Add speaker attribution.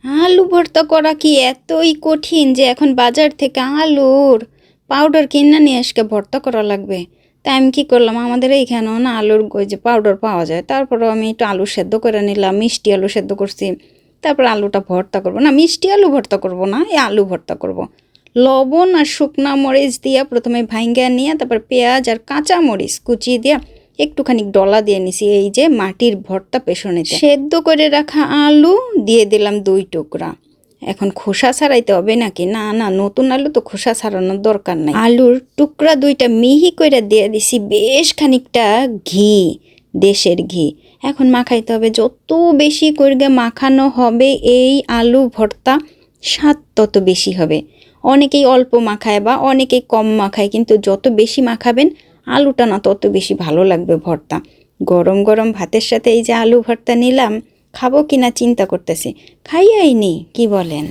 Speaker 1: আলু ভর্তা করা কি এতই কঠিন যে এখন বাজার থেকে আলুর পাউডার কিনে নিয়ে আজকে ভর্তা করা লাগবে? তাই আমি কি করলাম, আমাদের এইখানেও না আলুর ওই যে পাউডার পাওয়া যায়, তারপরেও আমি একটু আলু সেদ্ধ করে নিলাম, মিষ্টি আলু সেদ্ধ করছি। তারপর আলুটা ভর্তা করব, না মিষ্টি আলু ভর্তা করব না, এই আলু ভর্তা করব। লবণ আর শুকনা মরিচ দিয়া প্রথমে ভাইঙ্গা নিয়ে তারপর পেঁয়াজ আর কাঁচা মরিচ কুচিয়ে দিয়া একটুখানি ডলা দিয়ে নিছি এই যে মাটির ভর্তা পেছনেতে। সেদ্ধ করে রাখা আলু দিয়ে দিলাম 2 টুকরা। এখন খোসা ছাড়াইতে হবে নাকি? না না, নতুন আলু তো খোসা ছাড়ানোর দরকার নাই। আলুর টুকরা 2টা মিহি করে দিয়ে দিছি বেশ খানিকটা ঘি, দেশের ঘি। এখন মাখাইতে হবে, যত বেশি করে মাখানো হবে এই আলু ভর্তা স্বাদ তত বেশি হবে। অনেকেই অল্প মাখায় বা অনেকেই কম মাখায়, কিন্তু যত বেশি মাখাবেন আলুটা না তত বেশি ভালো লাগবে ভর্তা। গরম গরম ভাতের সাথে এই যে আলু ভর্তা নিলাম, খাবো কিনা চিন্তা করতেছি। খাইয়াই নি, কি বলেন?